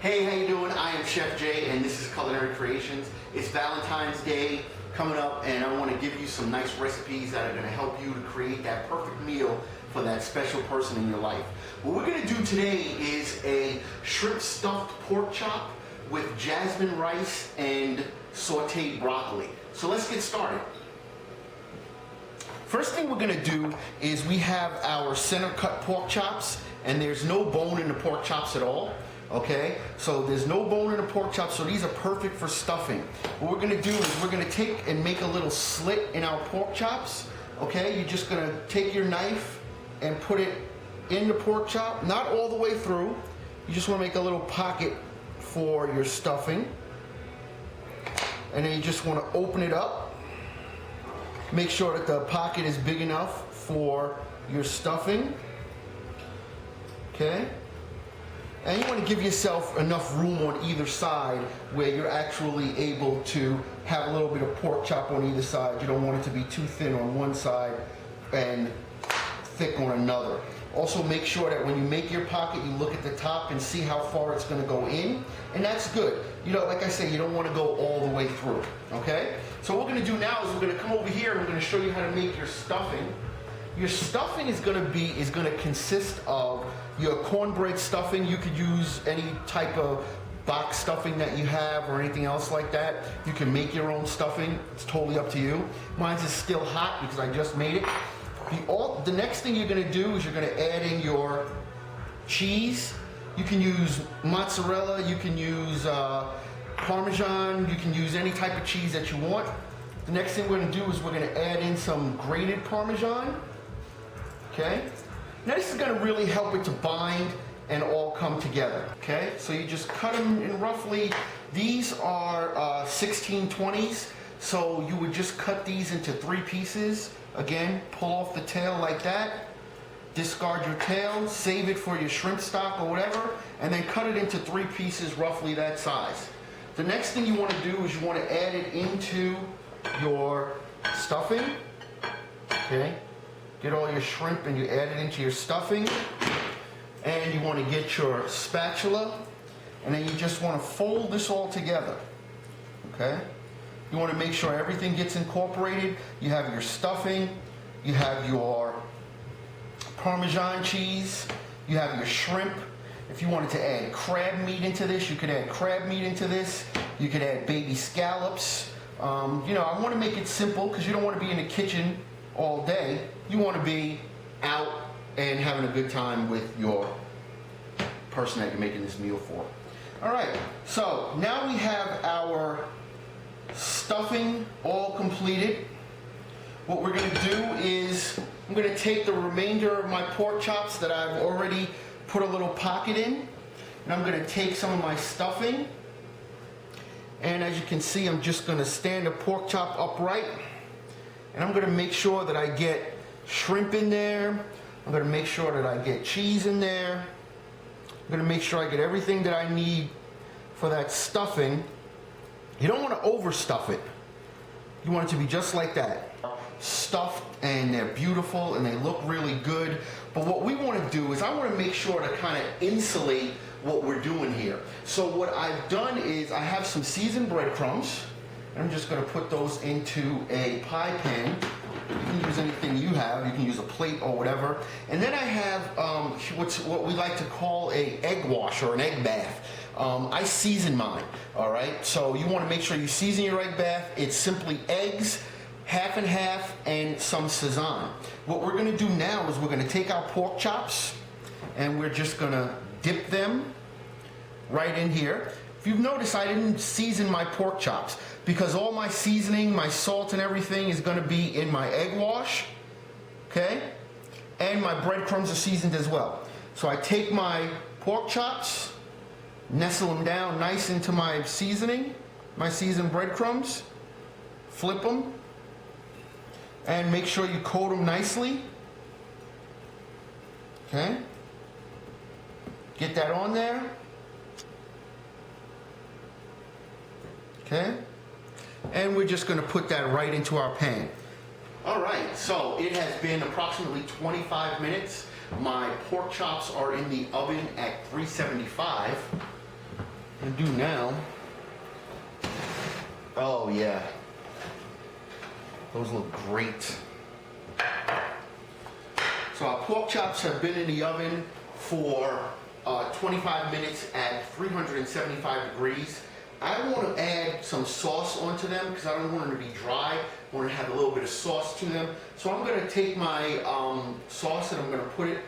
Hey, how you doing? I am Chef Jay, and this is Culinary Creations. It's Valentine's Day coming up, and I want to give you some nice recipes that are going to help you to create that perfect meal for that special person in your life. What we're going to do today is a shrimp stuffed pork chop with jasmine rice and sauteed broccoli. So let's get started. First thing we're going to do is we have our center cut pork chops, and there's no bone in the pork chops at all. Okay, so there's no bone in the pork chops, so these are perfect for stuffing. What we're gonna do is we're gonna take and make a little slit in our pork chops. Okay, you're just gonna take your knife and put it in the pork chop, not all the way through. You just wanna make a little pocket for your stuffing. And then you just wanna open it up. Make sure that the pocket is big enough for your stuffing. Okay. And you want to give yourself enough room on either side where you're actually able to have a little bit of pork chop on either side. You don't want it to be too thin on one side and thick on another. Also make sure that when you make your pocket, you look at the top and see how far it's going to go in. And that's good. You know, like I say, you don't want to go all the way through. Okay? So what we're going to do now is we're going to come over here and we're going to show you how to make your stuffing. Your stuffing is going to consist of your cornbread stuffing. You could use any type of box stuffing that you have or anything else like that. You can make your own stuffing. It's totally up to you. Mine's is still hot because I just made it. The next thing you're going to do is you're going to add in your cheese. You can use mozzarella. You can use Parmesan. You can use any type of cheese that you want. The next thing we're going to do is we're going to add in some grated Parmesan. Okay? Now this is going to really help it to bind and all come together. Okay? So you just cut them in roughly, these are 16/20s, so you would just cut these into 3 pieces. Again, pull off the tail like that, discard your tail, save it for your shrimp stock or whatever, and then cut it into 3 pieces roughly that size. The next thing you want to do is you want to add it into your stuffing. Okay? Get all your shrimp and you add it into your stuffing. And you want to get your spatula. And then you just want to fold this all together. Okay? You want to make sure everything gets incorporated. You have your stuffing. You have your Parmesan cheese. You have your shrimp. If you wanted to add crab meat into this, you could add crab meat into this. You could add baby scallops. You know, I want to make it simple because you don't want to be in the kitchen all day. You want to be out and having a good time with your person that you're making this meal for. All right, so now we have our stuffing all completed. What we're going to do is I'm going to take the remainder of my pork chops that I've already put a little pocket in, and I'm going to take some of my stuffing. And as you can see, I'm just going to stand the pork chop upright. And I'm going to make sure that I get shrimp in there. I'm going to make sure that I get cheese in there. I'm going to make sure I get everything that I need for that stuffing. You don't want to overstuff it. You want it to be just like that. Stuffed, and they're beautiful and they look really good. But what we want to do is I want to make sure to kind of insulate what we're doing here. So what I've done is I have some seasoned breadcrumbs. I'm just going to put those into a pie pan. You can use anything you have. You can use a plate or whatever. And then I have what we like to call a egg wash or an egg bath. I season mine, all right? So you want to make sure you season your egg bath. It's simply eggs, half and half, and some Sazon. What we're going to do now is we're going to take our pork chops and we're just going to dip them right in here. If you've noticed, I didn't season my pork chops because all my seasoning, my salt and everything is going to be in my egg wash, okay? And my breadcrumbs are seasoned as well. So I take my pork chops, nestle them down nice into my seasoning, my seasoned breadcrumbs, flip them, and make sure you coat them nicely, okay? Get that on there. Okay? And we're just going to put that right into our pan. All right, so it has been approximately 25 minutes. My pork chops are in the oven at 375. I'm gonna do now. Oh yeah, those look great. So our pork chops have been in the oven for 25 minutes at 375 degrees. I want to add some sauce onto them because I don't want them to be dry. I want to have a little bit of sauce to them. So I'm going to take my sauce and I'm going to put it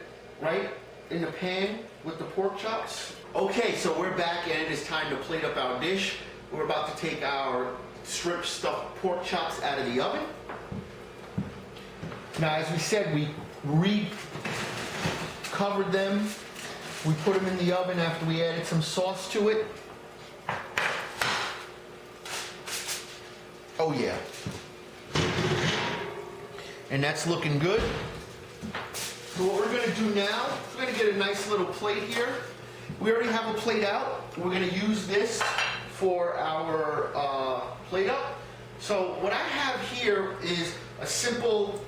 right in the pan with the pork chops. Okay, so we're back and it is time to plate up our dish. We're about to take our shrimp stuffed pork chops out of the oven. Now, as we said, we re-covered them. We put them in the oven after we added some sauce to it. Oh yeah. And that's looking good. So what we're gonna do now, we're gonna get a nice little plate here. We already have a plate out. We're gonna use this for our plate up. So what I have here is a simple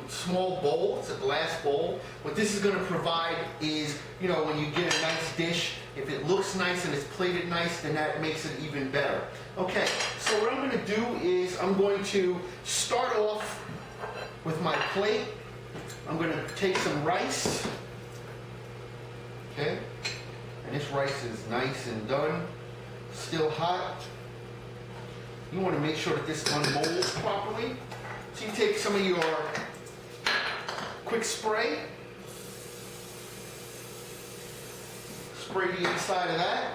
small bowl. It's a glass bowl. What this is going to provide is, you know, when you get a nice dish, if it looks nice and it's plated nice, then that makes it even better. Okay, so what I'm going to do is I'm going to start off with my plate. I'm going to take some rice. Okay, and this rice is nice and done, still hot. You want to make sure that this unmolds properly. So you take some of your quick spray, spray the inside of that,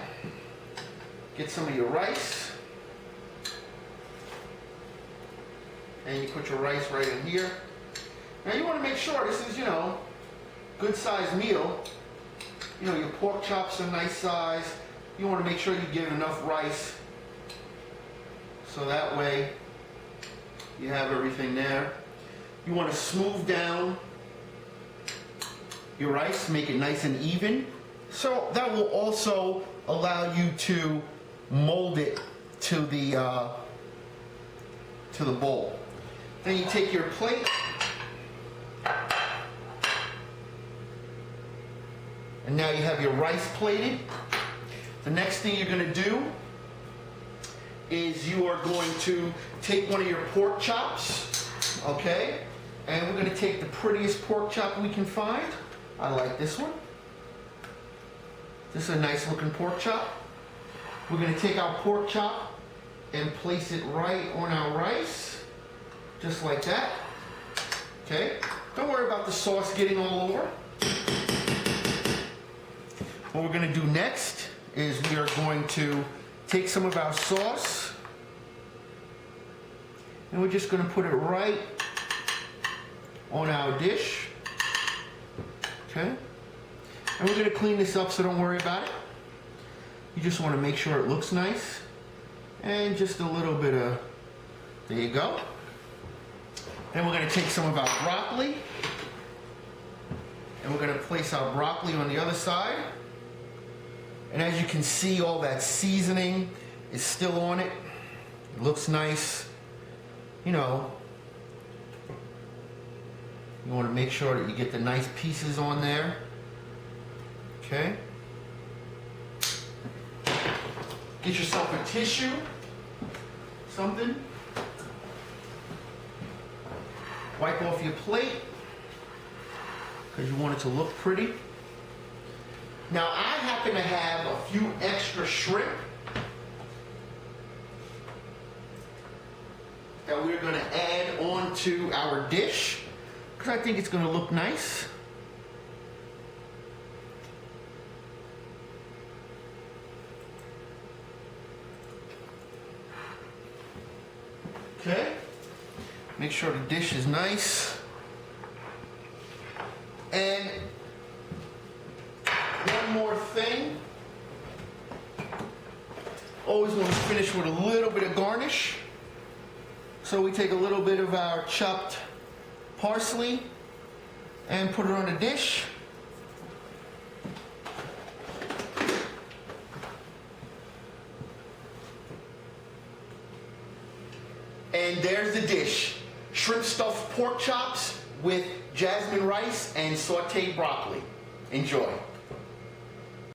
get some of your rice, and you put your rice right in here. Now you want to make sure this is, you know, good sized meal. You know, your pork chops are nice size. You want to make sure you get enough rice so that way you have everything there. You want to smooth down your rice, make it nice and even. So that will also allow you to mold it to the bowl. Then you take your plate and now you have your rice plated. The next thing you're going to do is you are going to take one of your pork chops, okay? And we're going to take the prettiest pork chop we can find. I like this one. This is a nice looking pork chop. We're going to take our pork chop and place it right on our rice, just like that, okay? Don't worry about the sauce getting all over. What we're going to do next is we are going to take some of our sauce and we're just going to put it right on our dish, okay? And we're going to clean this up, so don't worry about it. You just want to make sure it looks nice and just a little bit of, there you go. Then we're going to take some of our broccoli and we're going to place our broccoli on the other side. And as you can see, all that seasoning is still on it. It looks nice. You know, you want to make sure that you get the nice pieces on there. Okay. Get yourself a tissue, something. Wipe off your plate because you want it to look pretty. Now I happen to have a few extra shrimp that we're going to add onto our dish because I think it's going to look nice. Okay, make sure the dish is nice. And one more thing, always want to finish with a little bit of garnish. So we take a little bit of our chopped parsley and put it on the dish. And there's the dish. Shrimp stuffed pork chops with jasmine rice and sauteed broccoli. Enjoy.